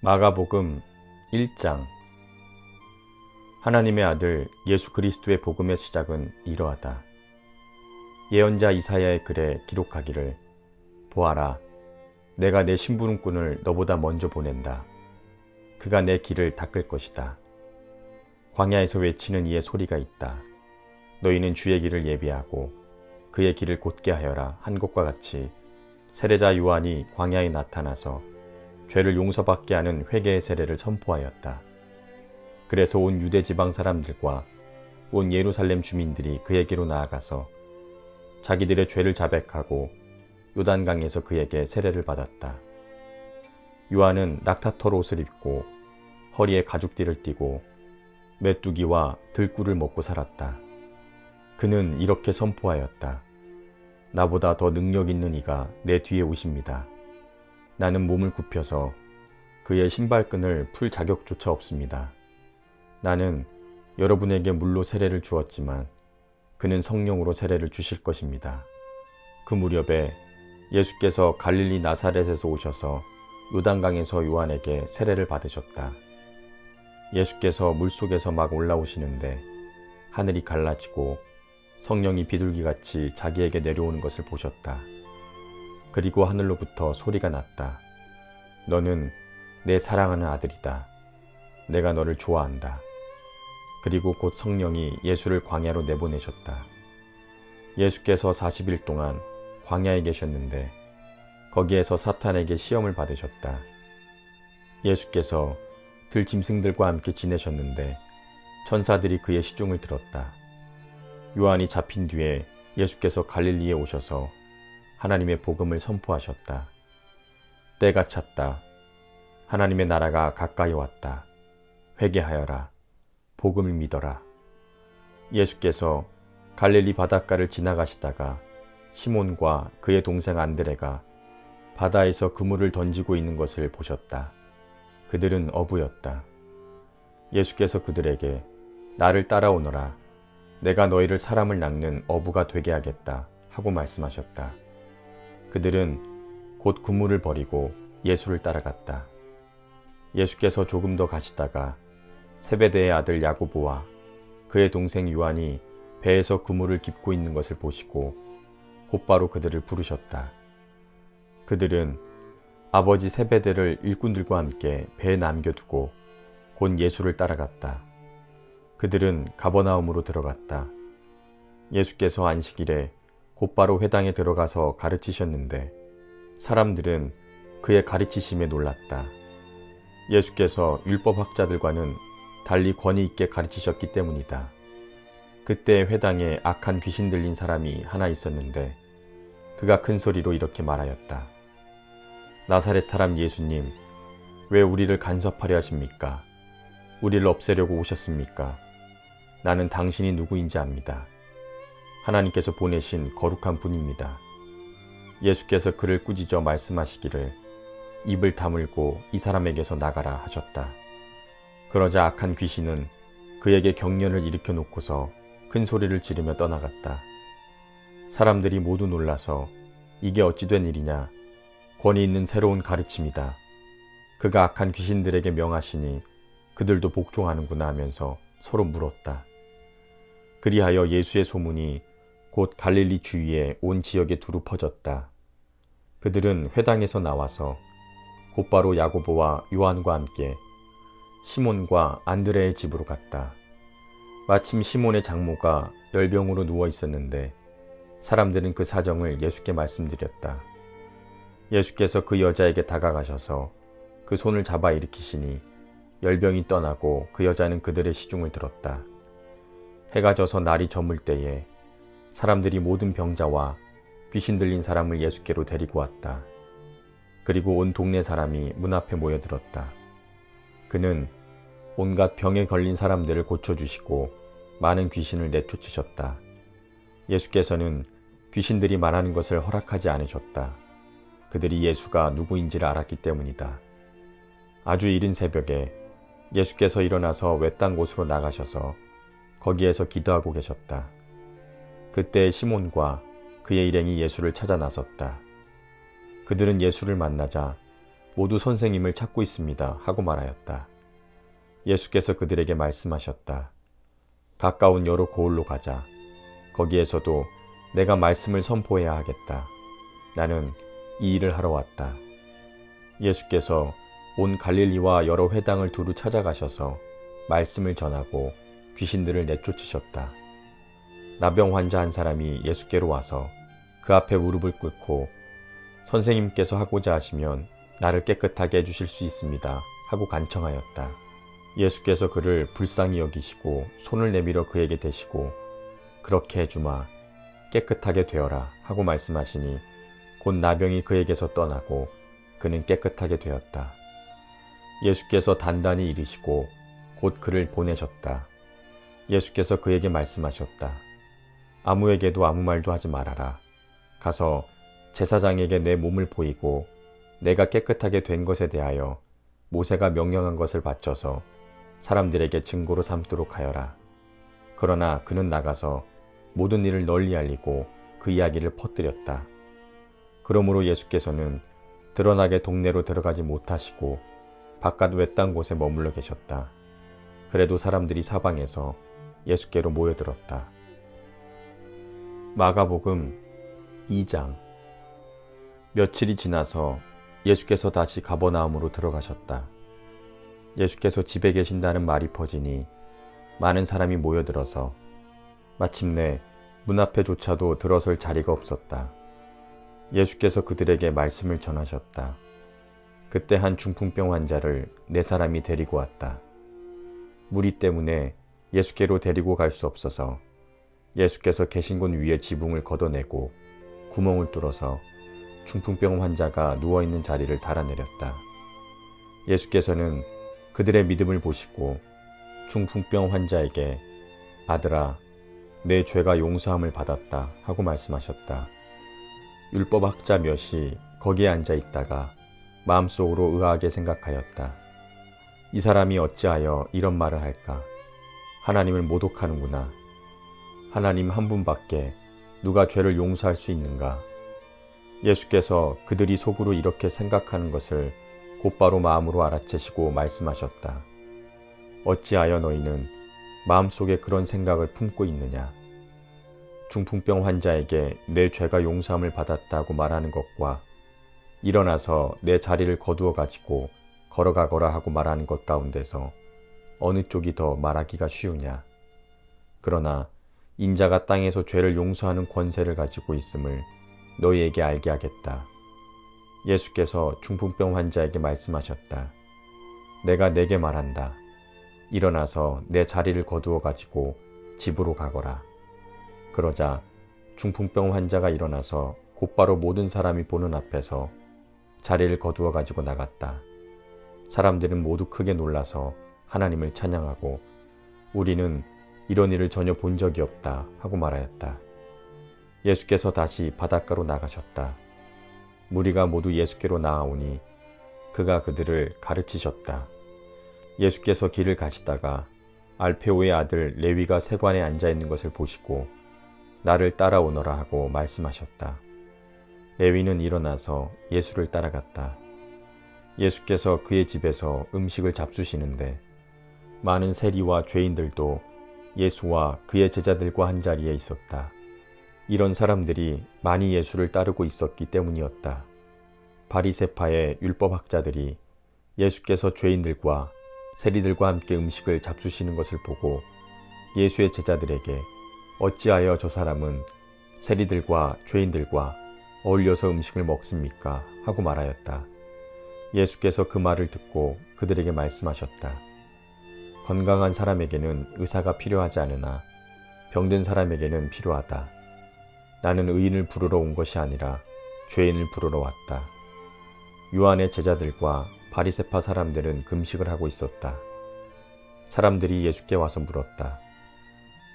마가복음 1장. 하나님의 아들 예수 그리스도의 복음의 시작은 이러하다. 예언자 이사야의 글에 기록하기를, 보아라, 내가 내 심부름꾼을 너보다 먼저 보낸다. 그가 내 길을 닦을 것이다. 광야에서 외치는 이의 소리가 있다. 너희는 주의 길을 예비하고 그의 길을 곧게 하여라 한 것과 같이 세례자 요한이 광야에 나타나서 죄를 용서받게 하는 회개의 세례를 선포하였다. 그래서 온 유대 지방 사람들과 온 예루살렘 주민들이 그에게로 나아가서 자기들의 죄를 자백하고 요단강에서 그에게 세례를 받았다. 요한은 낙타털 옷을 입고 허리에 가죽띠를 띠고 메뚜기와 들꿀을 먹고 살았다. 그는 이렇게 선포하였다. 나보다 더 능력 있는 이가 내 뒤에 오십니다. 나는 몸을 굽혀서 그의 신발끈을 풀 자격조차 없습니다. 나는 여러분에게 물로 세례를 주었지만 그는 성령으로 세례를 주실 것입니다. 그 무렵에 예수께서 갈릴리 나사렛에서 오셔서 요단강에서 요한에게 세례를 받으셨다. 예수께서 물속에서 막 올라오시는데 하늘이 갈라지고 성령이 비둘기같이 자기에게 내려오는 것을 보셨다. 그리고 하늘로부터 소리가 났다. 너는 내 사랑하는 아들이다. 내가 너를 좋아한다. 그리고 곧 성령이 예수를 광야로 내보내셨다. 예수께서 40일 동안 광야에 계셨는데 거기에서 사탄에게 시험을 받으셨다. 예수께서 들짐승들과 함께 지내셨는데 천사들이 그의 시중을 들었다. 요한이 잡힌 뒤에 예수께서 갈릴리에 오셔서 하나님의 복음을 선포하셨다. 때가 찼다. 하나님의 나라가 가까이 왔다. 회개하여라. 복음을 믿어라. 예수께서 갈릴리 바닷가를 지나가시다가 시몬과 그의 동생 안드레가 바다에서 그물을 던지고 있는 것을 보셨다. 그들은 어부였다. 예수께서 그들에게 나를 따라오너라. 내가 너희를 사람을 낚는 어부가 되게 하겠다 하고 말씀하셨다. 그들은 곧 그물을 버리고 예수를 따라갔다. 예수께서 조금 더 가시다가 세베대의 아들 야고보와 그의 동생 요한이 배에서 그물을 깁고 있는 것을 보시고 곧바로 그들을 부르셨다. 그들은 아버지 세베대를 일꾼들과 함께 배에 남겨두고 곧 예수를 따라갔다. 그들은 가버나움으로 들어갔다. 예수께서 안식일에 곧바로 회당에 들어가서 가르치셨는데 사람들은 그의 가르치심에 놀랐다. 예수께서 율법학자들과는 달리 권위 있게 가르치셨기 때문이다. 그때 회당에 악한 귀신 들린 사람이 하나 있었는데 그가 큰 소리로 이렇게 말하였다. 나사렛 사람 예수님, 왜 우리를 간섭하려 하십니까? 우리를 없애려고 오셨습니까? 나는 당신이 누구인지 압니다. 하나님께서 보내신 거룩한 분입니다. 예수께서 그를 꾸짖어 말씀하시기를 입을 다물고 이 사람에게서 나가라 하셨다. 그러자 악한 귀신은 그에게 경련을 일으켜 놓고서 큰 소리를 지르며 떠나갔다. 사람들이 모두 놀라서 이게 어찌 된 일이냐? 권위 있는 새로운 가르침이다. 그가 악한 귀신들에게 명하시니 그들도 복종하는구나 하면서 서로 물었다. 그리하여 예수의 소문이 곧 갈릴리 주위에 온 지역에 두루 퍼졌다. 그들은 회당에서 나와서 곧바로 야고보와 요한과 함께 시몬과 안드레의 집으로 갔다. 마침 시몬의 장모가 열병으로 누워 있었는데 사람들은 그 사정을 예수께 말씀드렸다. 예수께서 그 여자에게 다가가셔서 그 손을 잡아 일으키시니 열병이 떠나고 그 여자는 그들의 시중을 들었다. 해가 져서 날이 저물 때에 사람들이 모든 병자와 귀신 들린 사람을 예수께로 데리고 왔다. 그리고 온 동네 사람이 문 앞에 모여들었다. 그는 온갖 병에 걸린 사람들을 고쳐주시고 많은 귀신을 내쫓으셨다. 예수께서는 귀신들이 말하는 것을 허락하지 않으셨다. 그들이 예수가 누구인지를 알았기 때문이다. 아주 이른 새벽에 예수께서 일어나서 외딴 곳으로 나가셔서 거기에서 기도하고 계셨다. 그때 시몬과 그의 일행이 예수를 찾아 나섰다. 그들은 예수를 만나자 모두 선생님을 찾고 있습니다. 하고 말하였다. 예수께서 그들에게 말씀하셨다. 가까운 여러 고을로 가자. 거기에서도 내가 말씀을 선포해야 하겠다. 나는 이 일을 하러 왔다. 예수께서 온 갈릴리와 여러 회당을 두루 찾아가셔서 말씀을 전하고 귀신들을 내쫓으셨다. 나병 환자 한 사람이 예수께로 와서 그 앞에 무릎을 꿇고 선생님께서 하고자 하시면 나를 깨끗하게 해주실 수 있습니다. 하고 간청하였다. 예수께서 그를 불쌍히 여기시고 손을 내밀어 그에게 대시고 그렇게 해주마. 깨끗하게 되어라. 하고 말씀하시니 곧 나병이 그에게서 떠나고 그는 깨끗하게 되었다. 예수께서 단단히 이르시고 곧 그를 보내셨다. 예수께서 그에게 말씀하셨다. 아무에게도 아무 말도 하지 말아라. 가서 제사장에게 내 몸을 보이고 내가 깨끗하게 된 것에 대하여 모세가 명령한 것을 바쳐서 사람들에게 증거로 삼도록 하여라. 그러나 그는 나가서 모든 일을 널리 알리고 그 이야기를 퍼뜨렸다. 그러므로 예수께서는 드러나게 동네로 들어가지 못하시고 바깥 외딴 곳에 머물러 계셨다. 그래도 사람들이 사방에서 예수께로 모여들었다. 마가복음 2장. 며칠이 지나서 예수께서 다시 가버나움으로 들어가셨다. 예수께서 집에 계신다는 말이 퍼지니 많은 사람이 모여들어서 마침내 문 앞에조차도 들어설 자리가 없었다. 예수께서 그들에게 말씀을 전하셨다. 그때 한 중풍병 환자를 4사람이 데리고 왔다. 무리 때문에 예수께로 데리고 갈 수 없어서 예수께서 계신 곳 위에 지붕을 걷어내고 구멍을 뚫어서 중풍병 환자가 누워있는 자리를 달아내렸다. 예수께서는 그들의 믿음을 보시고 중풍병 환자에게 아들아, 내 죄가 용서함을 받았다 하고 말씀하셨다. 율법학자 몇이 거기에 앉아 있다가 마음속으로 의아하게 생각하였다. 이 사람이 어찌하여 이런 말을 할까? 하나님을 모독하는구나. 하나님 한 분밖에 누가 죄를 용서할 수 있는가? 예수께서 그들이 속으로 이렇게 생각하는 것을 곧바로 마음으로 알아채시고 말씀하셨다. 어찌하여 너희는 마음속에 그런 생각을 품고 있느냐? 중풍병 환자에게 내 죄가 용서함을 받았다고 말하는 것과 일어나서 내 자리를 거두어 가지고 걸어가거라 하고 말하는 것 가운데서 어느 쪽이 더 말하기가 쉬우냐? 그러나 인자가 땅에서 죄를 용서하는 권세를 가지고 있음을 너희에게 알게 하겠다. 예수께서 중풍병 환자에게 말씀하셨다. 내가 네게 말한다. 일어나서 내 자리를 거두어 가지고 집으로 가거라. 그러자 중풍병 환자가 일어나서 곧바로 모든 사람이 보는 앞에서 자리를 거두어 가지고 나갔다. 사람들은 모두 크게 놀라서 하나님을 찬양하고 우리는 이런 일을 전혀 본 적이 없다 하고 말하였다. 예수께서 다시 바닷가로 나가셨다. 무리가 모두 예수께로 나아오니 그가 그들을 가르치셨다. 예수께서 길을 가시다가 알페오의 아들 레위가 세관에 앉아 있는 것을 보시고 나를 따라오너라 하고 말씀하셨다. 레위는 일어나서 예수를 따라갔다. 예수께서 그의 집에서 음식을 잡수시는데 많은 세리와 죄인들도 예수와 그의 제자들과 한 자리에 있었다. 이런 사람들이 많이 예수를 따르고 있었기 때문이었다. 바리새파의 율법학자들이 예수께서 죄인들과 세리들과 함께 음식을 잡수시는 것을 보고 예수의 제자들에게 어찌하여 저 사람은 세리들과 죄인들과 어울려서 음식을 먹습니까? 하고 말하였다. 예수께서 그 말을 듣고 그들에게 말씀하셨다. 건강한 사람에게는 의사가 필요하지 않으나 병든 사람에게는 필요하다. 나는 의인을 부르러 온 것이 아니라 죄인을 부르러 왔다. 요한의 제자들과 바리새파 사람들은 금식을 하고 있었다. 사람들이 예수께 와서 물었다.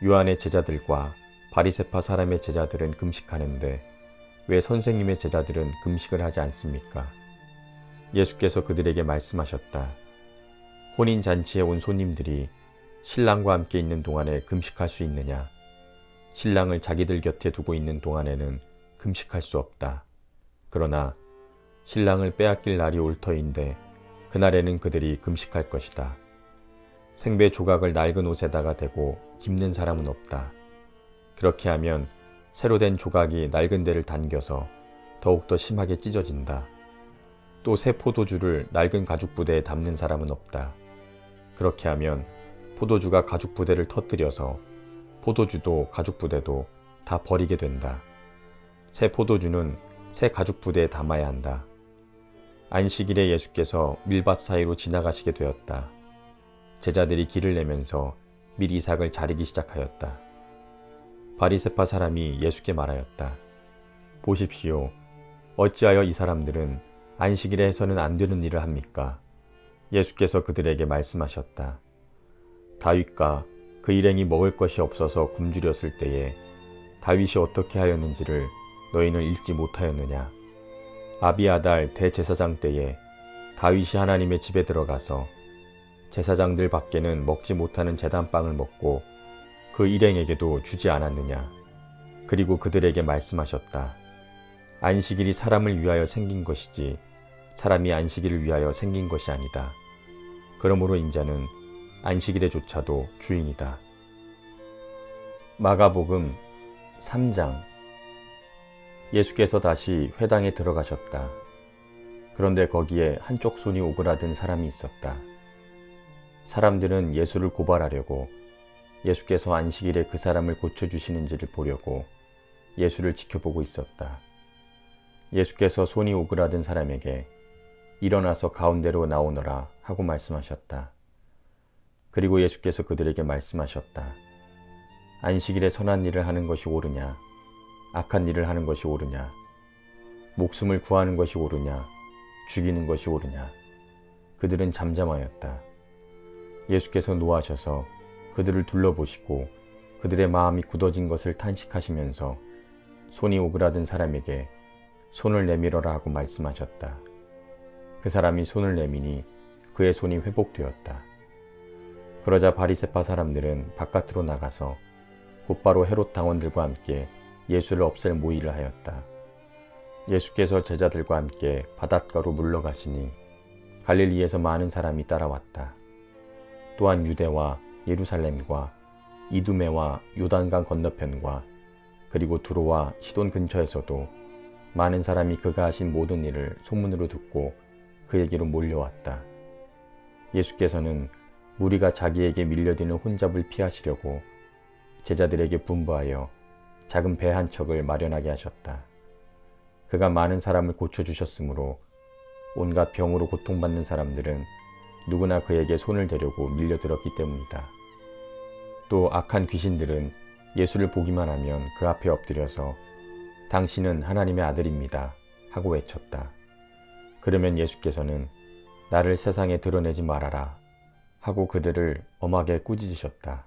요한의 제자들과 바리새파 사람의 제자들은 금식하는데 왜 선생님의 제자들은 금식을 하지 않습니까? 예수께서 그들에게 말씀하셨다. 혼인잔치에 온 손님들이 신랑과 함께 있는 동안에 금식할 수 있느냐? 신랑을 자기들 곁에 두고 있는 동안에는 금식할 수 없다. 그러나 신랑을 빼앗길 날이 올 터인데 그날에는 그들이 금식할 것이다. 생배 조각을 낡은 옷에다가 대고 깁는 사람은 없다. 그렇게 하면 새로 된 조각이 낡은 데를 당겨서 더욱더 심하게 찢어진다. 또 새 포도주를 낡은 가죽 부대에 담는 사람은 없다. 그렇게 하면 포도주가 가죽 부대를 터뜨려서 포도주도 가죽 부대도 다 버리게 된다. 새 포도주는 새 가죽 부대에 담아야 한다. 안식일에 예수께서 밀밭 사이로 지나가시게 되었다. 제자들이 길을 내면서 밀 이삭을 자르기 시작하였다. 바리새파 사람이 예수께 말하였다. 보십시오. 어찌하여 이 사람들은 안식일에 해서는 안 되는 일을 합니까? 예수께서 그들에게 말씀하셨다. 다윗과 그 일행이 먹을 것이 없어서 굶주렸을 때에 다윗이 어떻게 하였는지를 너희는 읽지 못하였느냐? 아비아달 대제사장 때에 다윗이 하나님의 집에 들어가서 제사장들 밖에는 먹지 못하는 제단빵을 먹고 그 일행에게도 주지 않았느냐? 그리고 그들에게 말씀하셨다. 안식일이 사람을 위하여 생긴 것이지 사람이 안식일을 위하여 생긴 것이 아니다. 그러므로 인자는 안식일에조차도 주인이다. 마가복음 3장. 예수께서 다시 회당에 들어가셨다. 그런데 거기에 한쪽 손이 오그라든 사람이 있었다. 사람들은 예수를 고발하려고 예수께서 안식일에 그 사람을 고쳐주시는지를 보려고 예수를 지켜보고 있었다. 예수께서 손이 오그라든 사람에게 일어나서 가운데로 나오너라 하고 말씀하셨다. 그리고 예수께서 그들에게 말씀하셨다. 안식일에 선한 일을 하는 것이 옳으냐, 악한 일을 하는 것이 옳으냐, 목숨을 구하는 것이 옳으냐, 죽이는 것이 옳으냐. 그들은 잠잠하였다. 예수께서 노하셔서 그들을 둘러보시고 그들의 마음이 굳어진 것을 탄식하시면서 손이 오그라든 사람에게 손을 내밀어라 하고 말씀하셨다. 그 사람이 손을 내미니 그의 손이 회복되었다. 그러자 바리새파 사람들은 바깥으로 나가서 곧바로 헤롯 당원들과 함께 예수를 없앨 모의를 하였다. 예수께서 제자들과 함께 바닷가로 물러가시니 갈릴리에서 많은 사람이 따라왔다. 또한 유대와 예루살렘과 이두메와 요단강 건너편과 그리고 두로와 시돈 근처에서도 많은 사람이 그가 하신 모든 일을 소문으로 듣고 그에게로 몰려왔다. 예수께서는 무리가 자기에게 밀려드는 혼잡을 피하시려고 제자들에게 분부하여 작은 배 한 척을 마련하게 하셨다. 그가 많은 사람을 고쳐주셨으므로 온갖 병으로 고통받는 사람들은 누구나 그에게 손을 대려고 밀려들었기 때문이다. 또 악한 귀신들은 예수를 보기만 하면 그 앞에 엎드려서 당신은 하나님의 아들입니다 하고 외쳤다. 그러면 예수께서는 나를 세상에 드러내지 말아라 하고 그들을 엄하게 꾸짖으셨다.